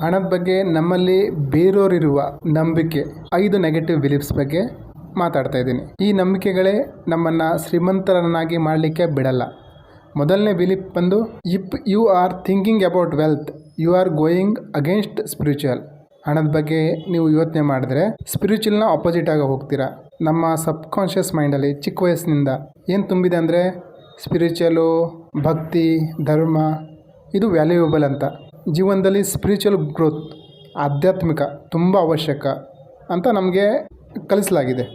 ಹಣದ ಬಗ್ಗೆ ನಮ್ಮಲ್ಲಿ ಬೇರೆಯವರಿರುವ ನಂಬಿಕೆ 5 ನೆಗೆಟಿವ್ ಬಿಲೀಫ್ಸ್ ಬಗ್ಗೆ ಮಾತಾಡ್ತಾ ಇದ್ದೀನಿ. ಈ ನಂಬಿಕೆಗಳೇ ನಮ್ಮನ್ನು ಶ್ರೀಮಂತರನ್ನಾಗಿ ಮಾಡಲಿಕ್ಕೆ ಬಿಡಲ್ಲ. ಮೊದಲನೇ ಬಿಲೀಫ್ ಬಂದು, if you are thinking about wealth you are going against spiritual. ಹಣದ ಬಗ್ಗೆ ನೀವು ಯೋಚನೆ ಮಾಡಿದ್ರೆ ಸ್ಪಿರಿಚುವಲ್ನ ಆಪೋಸಿಟ್ ಆಗಿ ಹೋಗ್ತೀರಾ. ನಮ್ಮ ಸಬ್ಕಾನ್ಷಿಯಸ್ ಮೈಂಡಲ್ಲಿ ಚಿಕ್ಕ ವಯಸ್ಸಿನಿಂದ ಏನು ತುಂಬಿದೆ ಅಂದರೆ ಸ್ಪಿರಿಚುವಲು, ಭಕ್ತಿ, ಧರ್ಮ ಇದು ವ್ಯಾಲ್ಯೂಯಬಲ್ ಅಂತ. ಜೀವನದಲ್ಲಿ ಸ್ಪಿರಿಚುವಲ್ ಗ್ರೋತ್, ಆಧ್ಯಾತ್ಮಿಕ ತುಂಬ ಅವಶ್ಯಕ ಅಂತ ನಮಗೆ ಕಲಿಸಲಾಗಿದೆ.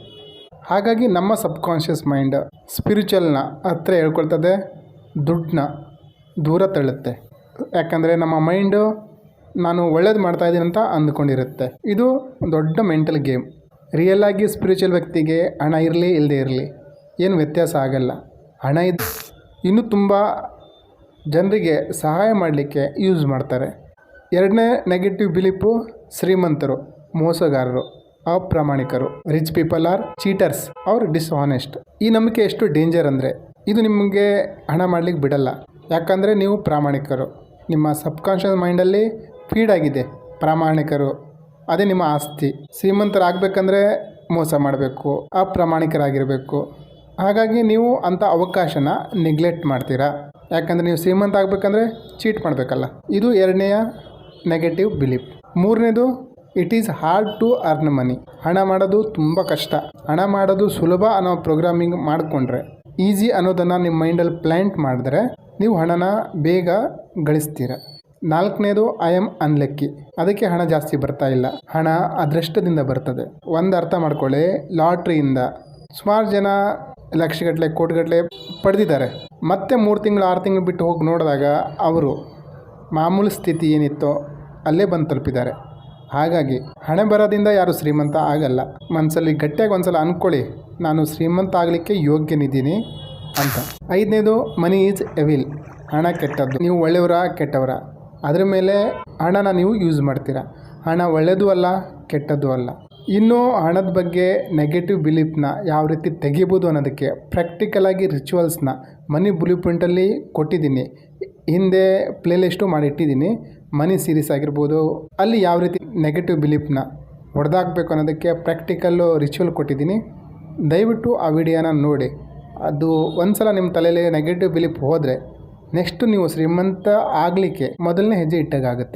ಹಾಗಾಗಿ ನಮ್ಮ ಸಬ್ಕಾನ್ಷಿಯಸ್ ಮೈಂಡ್ ಸ್ಪಿರಿಚುವಲ್ನ ಹತ್ರ ಹೇಳ್ಕೊಳ್ತದೆ, ದುಡ್ಡನ್ನ ದೂರ ತಳ್ಳುತ್ತೆ. ಯಾಕಂದರೆ ನಮ್ಮ ಮೈಂಡು ನಾನು ಒಳ್ಳೇದು ಮಾಡ್ತಾಯಿದ್ದೀನಿ ಅಂತ ಅಂದ್ಕೊಂಡಿರುತ್ತೆ. ಇದು ದೊಡ್ಡ ಮೆಂಟಲ್ ಗೇಮ್. ರಿಯಲಾಗಿ ಸ್ಪಿರಿಚುವಲ್ ವ್ಯಕ್ತಿಗೆ ಹಣ ಇರಲಿ ಇಲ್ಲದೇ ಇರಲಿ ಏನು ವ್ಯತ್ಯಾಸ ಆಗಲ್ಲ. ಹಣ ಇನ್ನೂ ತುಂಬ ಜನರಿಗೆ ಸಹಾಯ ಮಾಡಲಿಕ್ಕೆ ಯೂಸ್ ಮಾಡ್ತಾರೆ. ಎರಡನೇ ನೆಗೆಟಿವ್ ಬಿಲೀಫು, ಶ್ರೀಮಂತರು ಮೋಸಗಾರರು, ಅಪ್ರಾಮಾಣಿಕರು. Rich people are cheaters are dishonest. ಈ ನಂಬಿಕೆ ಎಷ್ಟು ಡೇಂಜರ್ ಅಂದರೆ ಇದು ನಿಮಗೆ ಹಣ ಮಾಡಲಿಕ್ಕೆ ಬಿಡಲ್ಲ. ಯಾಕಂದರೆ ನೀವು ಪ್ರಾಮಾಣಿಕರು. ನಿಮ್ಮ ಸಬ್ಕಾನ್ಷಿಯಸ್ ಮೈಂಡಲ್ಲಿ ಫೀಡ್ ಆಗಿದೆ ಪ್ರಾಮಾಣಿಕರು, ಅದೇ ನಿಮ್ಮ ಆಸ್ತಿ. ಶ್ರೀಮಂತರಾಗಬೇಕಂದ್ರೆ ಮೋಸ ಮಾಡಬೇಕು, ಅಪ್ರಾಮಾಣಿಕರಾಗಿರಬೇಕು. ಹಾಗಾಗಿ ನೀವು ಅಂಥ ಅವಕಾಶನ ನೆಗ್ಲೆಕ್ಟ್ ಮಾಡ್ತೀರಾ. ಯಾಕಂದರೆ ನೀವು ಶ್ರೀಮಂತ ಆಗಬೇಕಂದ್ರೆ ಚೀಟ್ ಮಾಡಬೇಕಲ್ಲ. ಇದು ಎರಡನೆಯ ನೆಗೆಟಿವ್ ಬಿಲೀಫ್. ಮೂರನೇದು, it is hard to earn money. ಹಣ ಮಾಡೋದು ತುಂಬ ಕಷ್ಟ. ಹಣ ಮಾಡೋದು ಸುಲಭ ಅನ್ನೋ ಪ್ರೋಗ್ರಾಮಿಂಗ್ ಮಾಡಿಕೊಂಡ್ರೆ, ಈಸಿ ಅನ್ನೋದನ್ನು ನಿಮ್ಮ ಮೈಂಡಲ್ಲಿ ಪ್ಲ್ಯಾಂಟ್ ಮಾಡಿದ್ರೆ ನೀವು ಹಣನ ಬೇಗ ಗಳಿಸ್ತೀರ. ನಾಲ್ಕನೇದು, ಐ ಆಮ್ ಅನ್ಲಕ್ಕಿ. ಅದಕ್ಕೆ ಹಣ ಜಾಸ್ತಿ ಬರ್ತಾ ಇಲ್ಲ. ಹಣ ಅದೃಷ್ಟದಿಂದ ಬರ್ತದೆ. ಒಂದು ಅರ್ಥ ಮಾಡ್ಕೊಳ್ಳಿ, ಲಾಟ್ರಿಯಿಂದ ಸುಮಾರು ಜನ ಲಕ್ಷಗಟ್ಟಲೆ ಕೋಟಿಗಟ್ಟಲೆ ಪಡೆದಿದ್ದಾರೆ. ಮತ್ತೆ 3 ತಿಂಗಳು 6 ತಿಂಗಳು ಬಿಟ್ಟು ಹೋಗಿ ನೋಡಿದಾಗ ಅವರು ಮಾಮೂಲು ಸ್ಥಿತಿ ಏನಿತ್ತೋ ಅಲ್ಲೇ ಬಂದು ತಲುಪಿದ್ದಾರೆ. ಹಾಗಾಗಿ ಹಣೆ ಬರೋದಿಂದ ಯಾರು ಶ್ರೀಮಂತ ಆಗಲ್ಲ. ಮನಸ್ಸಲ್ಲಿ ಗಟ್ಟಿಯಾಗಿ ಒಂದ್ಸಲ ಅಂದ್ಕೊಳ್ಳಿ, ನಾನು ಶ್ರೀಮಂತ ಆಗಲಿಕ್ಕೆ ಯೋಗ್ಯನಿದ್ದೀನಿ ಅಂತ. ಐದನೇದು, ಮನಿ ಈಸ್ ಎವಿಲ್. ಹಣ ಕೆಟ್ಟದ್ದು. ನೀವು ಒಳ್ಳೆಯವರ ಕೆಟ್ಟವರ ಅದರ ಮೇಲೆ ಹಣನ ನೀವು ಯೂಸ್ ಮಾಡ್ತೀರಾ. ಹಣ ಒಳ್ಳೆಯದು ಅಲ್ಲ, ಕೆಟ್ಟದ್ದು ಅಲ್ಲ. ಇನ್ನು ಹಣದ ಬಗ್ಗೆ ನೆಗೆಟಿವ್ ಬಿಲೀಫ್ನ ಯಾವ ರೀತಿ ತೆಗಿಬೋದು ಅನ್ನೋದಕ್ಕೆ ಪ್ರಾಕ್ಟಿಕಲಾಗಿ ರಿಚುವಲ್ಸ್ನ ಮನಿ ಬ್ಲೂ ಪ್ರಿಂಟಲ್ಲಿ ಕೊಟ್ಟಿದ್ದೀನಿ. ಹಿಂದೆ ಪ್ಲೇಲಿಸ್ಟು ಮಾಡಿಟ್ಟಿದ್ದೀನಿ. ಮನಿ ಸೀರೀಸ್ ಆಗಿರ್ಬೋದು, ಅಲ್ಲಿ ಯಾವ ರೀತಿ ನೆಗೆಟಿವ್ ಬಿಲೀಫ್ನ ಹೊಡೆದಾಕಬೇಕು ಅನ್ನೋದಕ್ಕೆ ಪ್ರಾಕ್ಟಿಕಲ್ಲು ರಿಚುವಲ್ ಕೊಟ್ಟಿದ್ದೀನಿ. ದಯವಿಟ್ಟು ಆ ವಿಡಿಯೋನ ನೋಡಿ. ಅದು ಒಂದು ಸಲ ನಿಮ್ಮ ತಲೆಯಲ್ಲಿ ನೆಗೆಟಿವ್ ಬಿಲೀಫ್ ಹೋದರೆ ನೆಕ್ಸ್ಟು ನೀವು ಶ್ರೀಮಂತ ಆಗಲಿಕ್ಕೆ ಮೊದಲನೇ ಹೆಜ್ಜೆ ಇಟ್ಟಾಗುತ್ತೆ.